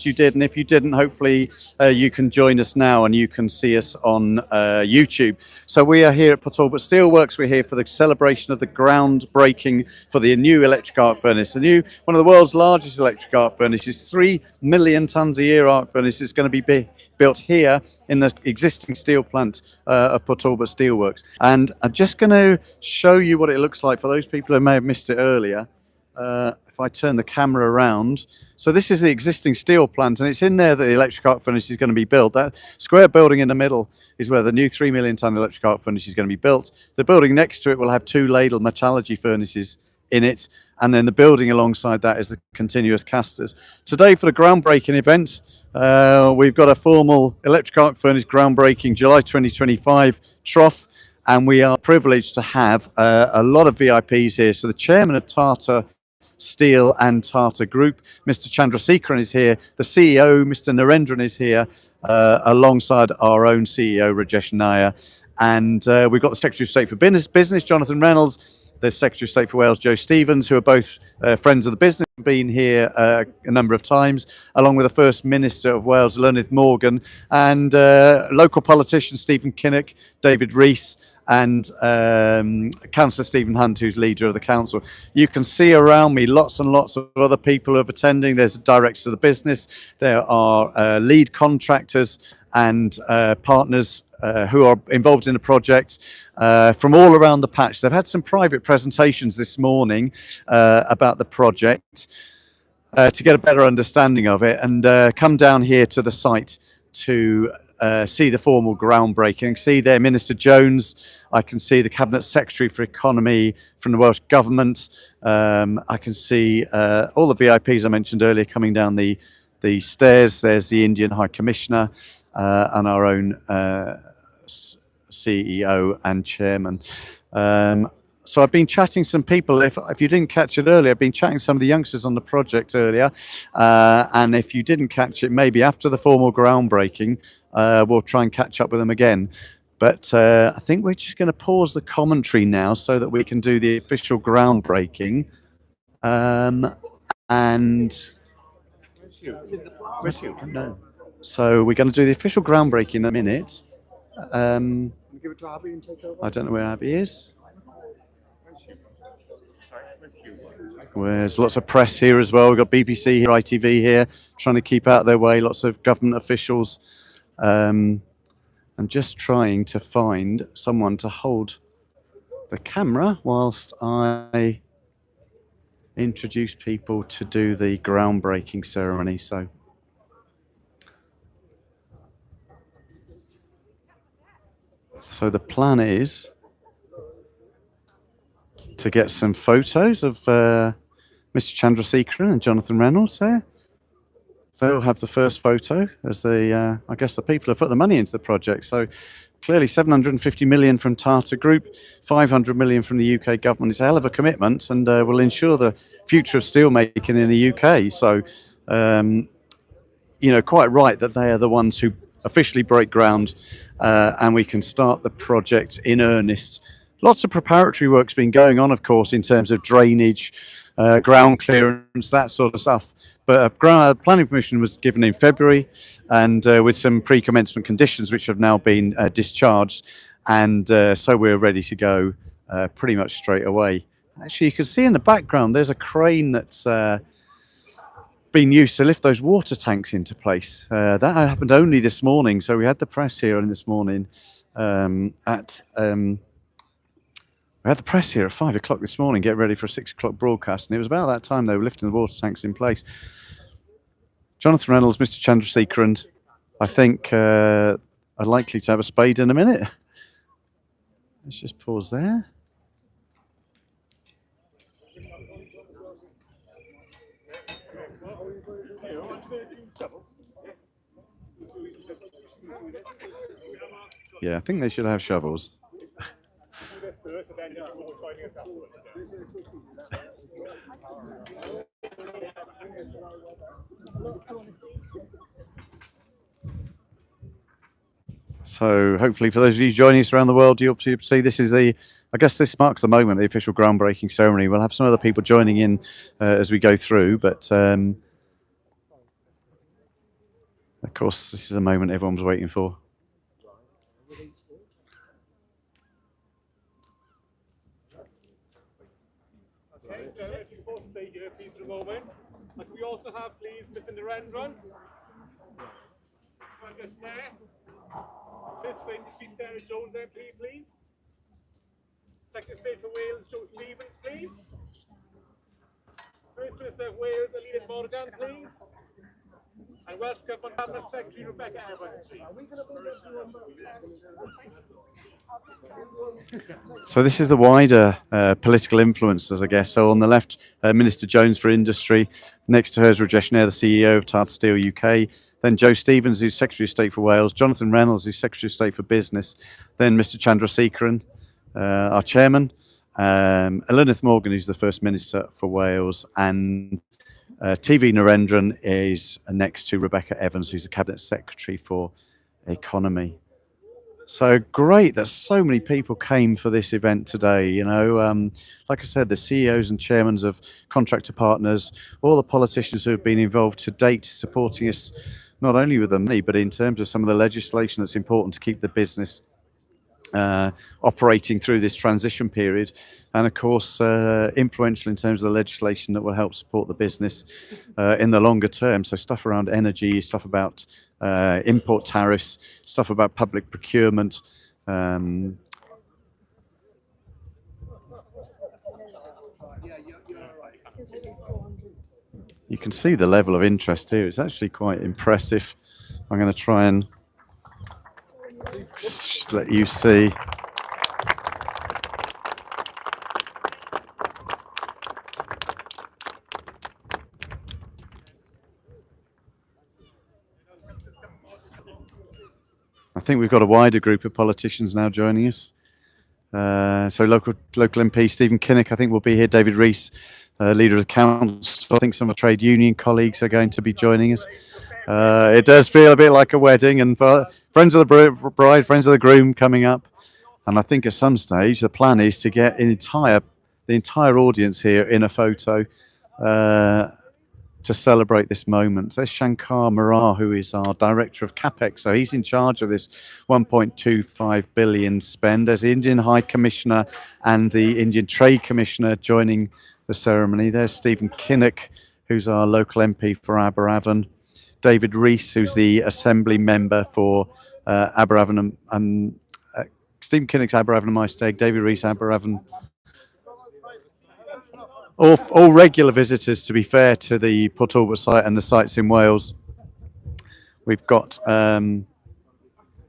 you did, and if you didn't, hopefully you can join us now and you can see us on YouTube. So we are here at Port Talbot Steelworks. We're here for the celebration of the groundbreaking for the new electric arc furnace. The new, one of the world's largest electric arc furnaces, 3 million tonnes a year arc furnace is going to be built here in the existing steel plant of Port Talbot Steelworks. And I'm just going to show you what it looks like for those people who may have missed it earlier. If I turn the camera around, so this is the existing steel plant, and it's in there that the electric arc furnace is going to be built. That square building in the middle is where the new 3 million tonne electric arc furnace is going to be built. The building next to it will have 2 ladle metallurgy furnaces in it, and then the building alongside that is the continuous casters. Today, for the groundbreaking event, we've got a formal electric arc furnace groundbreaking July 2025 trough, and we are privileged to have a lot of VIPs here. So the chairman of Tata Steel and Tata Group, Mr. Chandrasekharan, is here. The CEO, Mr. Narendran, is here, alongside our own CEO, Rajesh Nair. And we've got the Secretary of State for Business, Jonathan Reynolds, the Secretary of State for Wales, Joe Stevens, who are both friends of the business, been here a number of times, along with the First Minister of Wales, Llenydd Morgan, and local politicians, Stephen Kinnock, David Rees, and Councillor Stephen Hunt, who's leader of the council. You can see around me lots and lots of other people who are attending. There's directors of the business, there are lead contractors and partners who are involved in the project from all around the patch. They've had some private presentations this morning about the project to get a better understanding of it, and come down here to the site to see the formal groundbreaking. See there Minister Jones, I can see the Cabinet Secretary for Economy from the Welsh Government, I can see all the VIPs I mentioned earlier coming down the stairs. There's the Indian High Commissioner and our own CEO and Chairman. So I've been chatting to some people. If you didn't catch it earlier, I've been chatting to some of the youngsters on the project earlier. And if you didn't catch it, maybe after the formal groundbreaking, we'll try and catch up with them again. But I think we're just going to pause the commentary now so that we can do the official groundbreaking. And no. So we're going to do the official groundbreaking in a minute. I don't know where Abby is. There's lots of press here as well. We've got BBC here, ITV here, trying to keep out of their way. Lots of government officials. I'm just trying to find someone to hold the camera whilst I introduce people to do the groundbreaking ceremony. So the plan is to get some photos of Mr. Chandrasekharan and Jonathan Reynolds there. They'll have the first photo as I guess the people have put the money into the project. So clearly 750 million from Tata Group, 500 million from the UK government. It's a hell of a commitment, and will ensure the future of steelmaking in the UK. So, quite right that they are the ones who officially break ground, and we can start the project in earnest. Lots of preparatory work's been going on, of course, in terms of drainage, ground clearance, that sort of stuff. But planning permission was given in February, and with some pre-commencement conditions which have now been discharged, and so we're ready to go pretty much straight away. Actually, you can see in the background there's a crane that's been used to lift those water tanks into place. That happened only this morning, so we had the press here this morning we had the press here at 5 o'clock this morning, get ready for a 6 o'clock broadcast, and it was about that time they were lifting the water tanks in place. Jonathan Reynolds, Mr. Chandrasekharan, I think are likely to have a spade in a minute. Let's just pause there. Yeah, I think they should have shovels. So hopefully for those of you joining us around the world, you'll see this is I guess this marks the moment, the official groundbreaking ceremony. We'll have some other people joining in as we go through, but course, this is a moment everyone was waiting for. Okay, if you both stay here, please, for a moment. And we also have, please, Mr. Narendran. Just there. This for Industry, Sarah Jones, MP, please. Secretary of State for Wales, Joe Stevens, please. First Minister of Wales, Alina Morgan, please. And Welsh Government Cabinet Secretary Rebecca Evans, please. So this is the wider political influencers, I guess. So on the left, Minister Jones for Industry. Next to her is Rajesh Nair, the CEO of Tata Steel UK. Then Joe Stevens, who's Secretary of State for Wales. Jonathan Reynolds, who's Secretary of State for Business. Then Mr Chandrasekharan, our chairman. Eluneth Morgan, who's the First Minister for Wales. And TV Narendran is next to Rebecca Evans, who's the Cabinet Secretary for Economy. So great that so many people came for this event today. You know, like I said, the CEOs and chairmen of contractor partners, all the politicians who have been involved to date, supporting us not only with the money, but in terms of some of the legislation that's important to keep the business operating through this transition period, and of course influential in terms of the legislation that will help support the business in the longer term. So stuff around energy, stuff about import tariffs, stuff about public procurement. You can see the level of interest here. It's actually quite impressive. I'm going to try and let you see. I think we've got a wider group of politicians now joining us. So local MP Stephen Kinnock, I think, will be here. David Rees, leader of the council. I think some of the trade union colleagues are going to be joining us. It does feel a bit like a wedding, and friends of the bride, friends of the groom coming up. And I think at some stage the plan is to get the entire audience here in a photo to celebrate this moment. There's Shankar Marar, who is our Director of CapEx. So he's in charge of this 1.25 billion spend. There's the Indian High Commissioner and the Indian Trade Commissioner joining the ceremony. There's Stephen Kinnock, who's our local MP for Aberavon. David Rees, who's the Assembly member for Aberavon and Stephen Kinnock's Aberavon and Maesteg, David Rees, Aberavon. All regular visitors, to be fair, to the Port Talbot site and the sites in Wales. We've got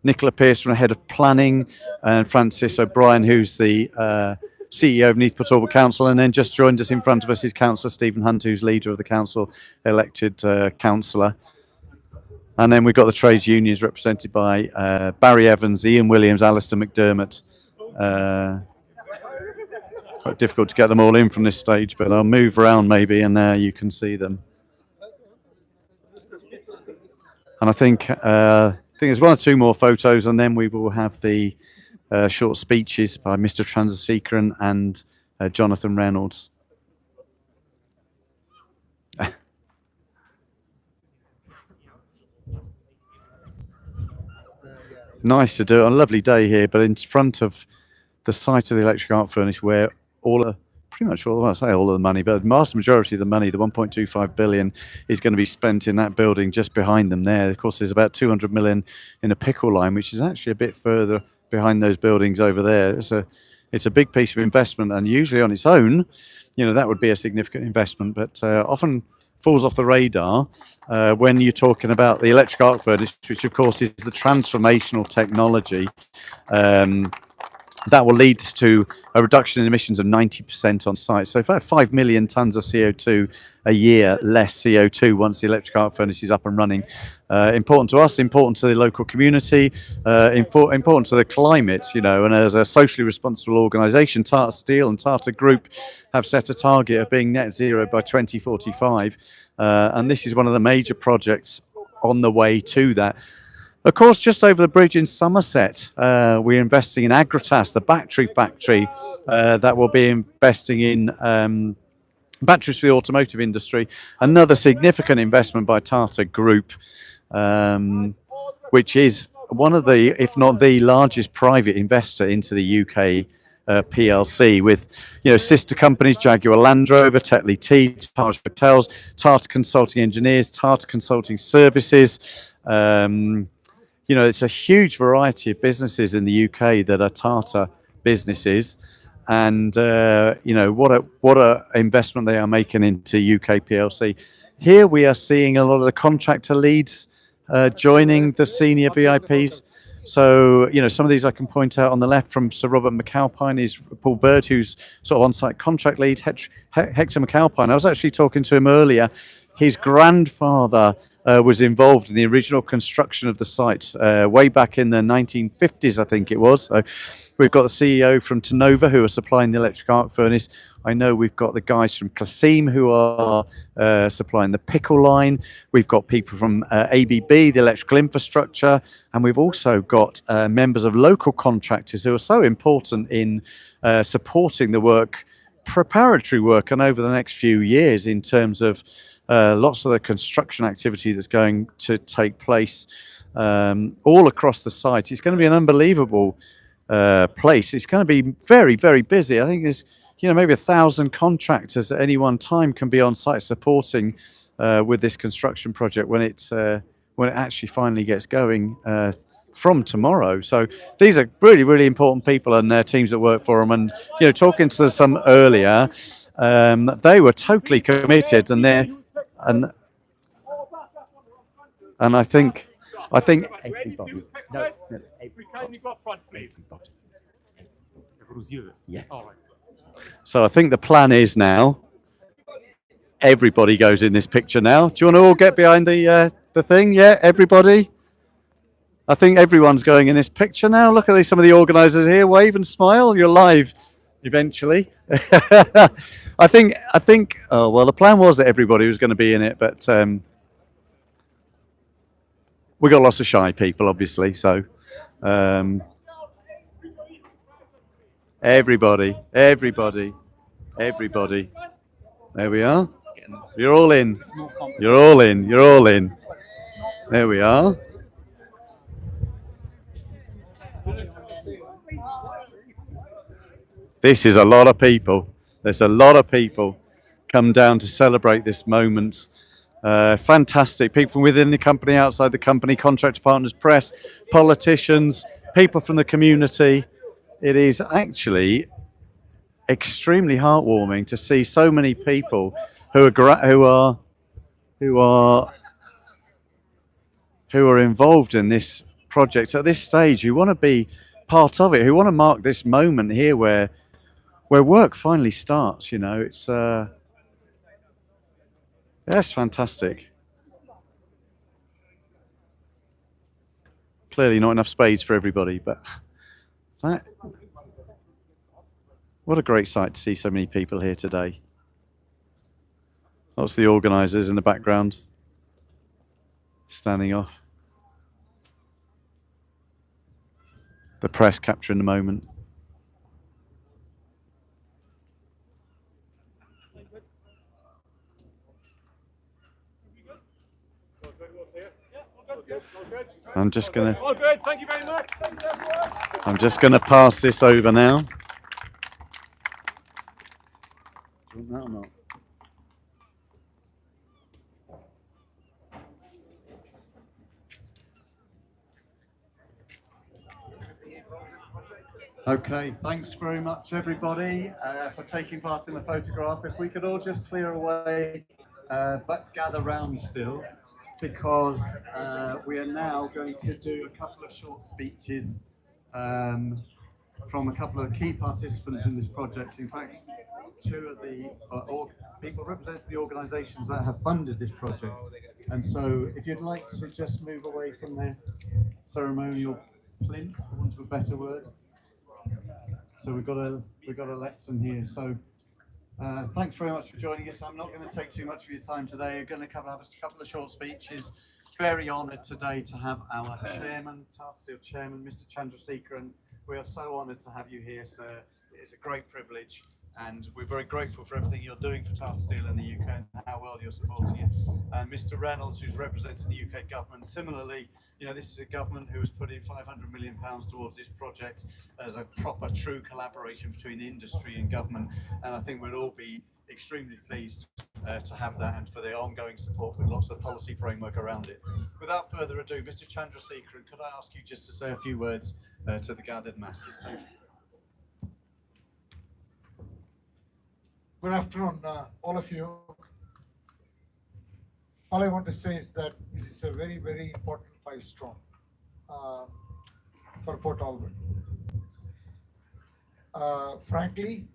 Nicola Pearson, Head of Planning, and Francis O'Brien, who's the CEO of Neath Port Talbot Council, and then just joined us in front of us is Councillor Stephen Hunt, who's leader of the council, elected councillor. And then we've got the trades unions represented by Barry Evans, Ian Williams, Alistair McDermott. Quite difficult to get them all in from this stage, but I'll move around maybe, and there you can see them. And I think there's one or two more photos, and then we will have the short speeches by Mr. Chandrasekharan and Jonathan Reynolds. Nice to do it on a lovely day here, but in front of the site of the electric arc furnace, where pretty much all of the money, but the vast majority of the money, the 1.25 billion, is going to be spent in that building just behind them there. Of course, there's about 200 million in a pickle line, which is actually a bit further behind those buildings over there. It's a big piece of investment, and usually on its own, you know, that would be a significant investment, but often falls off the radar when you're talking about the electric arc furnace, which of course is the transformational technology that will lead to a reduction in emissions of 90% on site. So about 5 million tonnes of CO2 a year less CO2 once the electric arc furnace is up and running. Important to us, important to the local community, important to the climate, you know, and as a socially responsible organisation, Tata Steel and Tata Group have set a target of being net zero by 2045. And this is one of the major projects on the way to that. Of course, just over the bridge in Somerset, we're investing in Agratas, the battery factory that will be investing in Batteries for the automotive industry, another significant investment by Tata Group, which is one of the, if not the largest private investor into the UK PLC, with sister companies Jaguar Land Rover, Tetley Tea, Taj Hotels, Tata Consulting Engineers, Tata Consulting Services. It's a huge variety of businesses in the UK that are Tata businesses, and what a investment they are making into UK PLC. Here we are seeing a lot of the contractor leads joining the senior VIPs. So, some of these I can point out on the left from Sir Robert McAlpine is Paul Bird, who's sort of on-site contract lead. Hector McAlpine, I was actually talking to him earlier. His grandfather was involved in the original construction of the site way back in the 1950s, I think it was. So we've got the CEO from Tenova who are supplying the electric arc furnace. I know we've got the guys from Klasim who are supplying the pickle line. We've got people from ABB, the electrical infrastructure, and we've also got members of local contractors who are so important in supporting the work, preparatory work, and over the next few years in terms of lots of the construction activity that's going to take place all across the site. It's going to be an unbelievable place. It's going to be very, very busy. I think there's maybe 1,000 contractors at any one time can be on site supporting with this construction project when it actually finally gets going from tomorrow. So these are really, really important people and their teams that work for them. And talking to some earlier, they were totally committed, and I think everybody. No, We kindly go up front, please. Yeah. So I think the plan is now everybody goes in this picture now. Do you want to all get behind the thing? Yeah, everybody. I think everyone's going in this picture now. Look at some of the organisers here. Wave and smile. You're live eventually. I think. Oh well, the plan was that everybody was going to be in it, but we got lots of shy people, obviously. So everybody. There we are. You're all in. You're all in. There we are. This is a lot of people. There's a lot of people come down to celebrate this moment. Fantastic. People from within the company, outside the company, contractor partners, press, politicians, people from the community. It is actually extremely heartwarming to see so many people who are involved in this project at this stage, who want to be part of it, who want to mark this moment here where work finally starts. It's that's fantastic. Clearly not enough spades for everybody, but what a great sight to see so many people here today. Lots of the organisers in the background standing off. The press capturing the moment. I'm just gonna. All good. Thank you very much. I'm just gonna pass this over now. Do you want that or not? Okay, thanks very much everybody for taking part in the photograph. If we could all just clear away, but gather round still, because we are now going to do a couple of short speeches from a couple of key participants in this project. In fact, two of the people representing the organisations that have funded this project. And so if you'd like to just move away from the ceremonial plinth, for want of a better word. So we've got a lectern here. So thanks very much for joining us. I'm not going to take too much of your time today. We're going to have a couple of short speeches. Very honoured today to have our chairman, Tata Steel chairman, Mr. Chandrasekhar, and we are so honoured to have you here, sir. It's a great privilege. and we're very grateful for everything you're doing for Tata Steel in the UK and how well you're supporting it. And Mr. Reynolds, who's representing the UK government, similarly, this is a government who has put in £500 million towards this project as a proper, true collaboration between industry and government. And I think we'll all be extremely pleased to have that, and for the ongoing support with lots of policy framework around it. Without further ado, Mr. Chandrasekharan, could I ask you just to say a few words to the gathered masses? Thank you. Good afternoon, all of you. All I want to say is that this is a very, very important milestone for Port Albert. Frankly,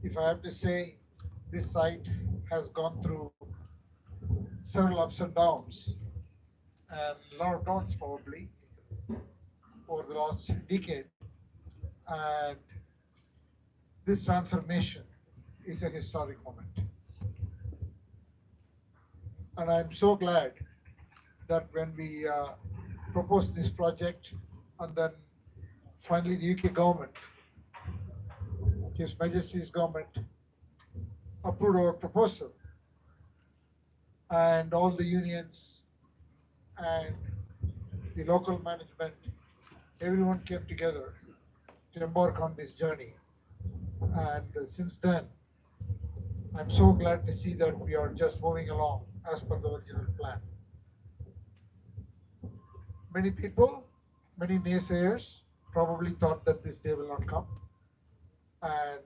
if I have to say, this site has gone through several ups and downs, and a lot of downs probably over the last decade. And this transformation is a historic moment. And I'm so glad that when we proposed this project, and then finally the UK government, His Majesty's government, approved our proposal, and all the unions and the local management, everyone came together to embark on this journey. And since then, I'm so glad to see that we are just moving along as per the original plan. Many people, many naysayers probably thought that this day will not come, and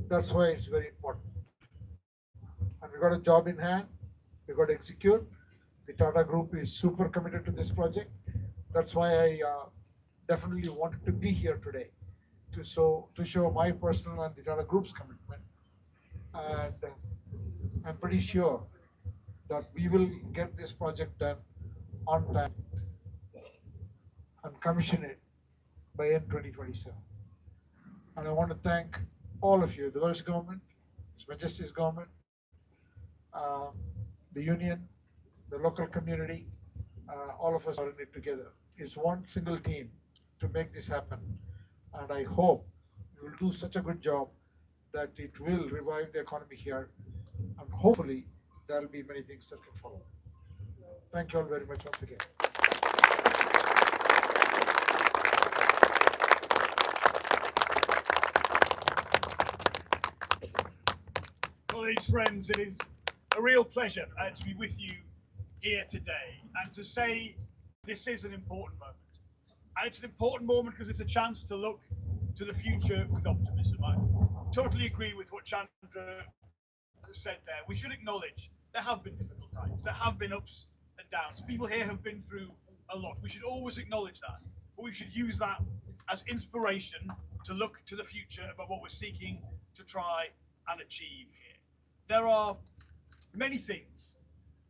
that's why it's very important. And we got a job in hand, we got to execute. The Tata Group is super committed to this project. That's why I definitely wanted to be here today to show my personal and the Tata Group's commitment. And I'm pretty sure that we will get this project done on time and commission it by end 2027. And I want to thank all of you, the Welsh government, His Majesty's government, the union, the local community, all of us are in it together. It's one single team to make this happen. And I hope we will do such a good job that it will revive the economy here. And hopefully there will be many things that can follow. Thank you all very much once again. Colleagues, friends, it is a real pleasure to be with you here today and to say this is an important moment. And it's an important moment because it's a chance to look to the future with optimism. I totally agree with what Chandra said there. We should acknowledge there have been difficult times, there have been ups and downs. People here have been through a lot. We should always acknowledge that, but we should use that as inspiration to look to the future about what we're seeking to try and achieve here. There are many things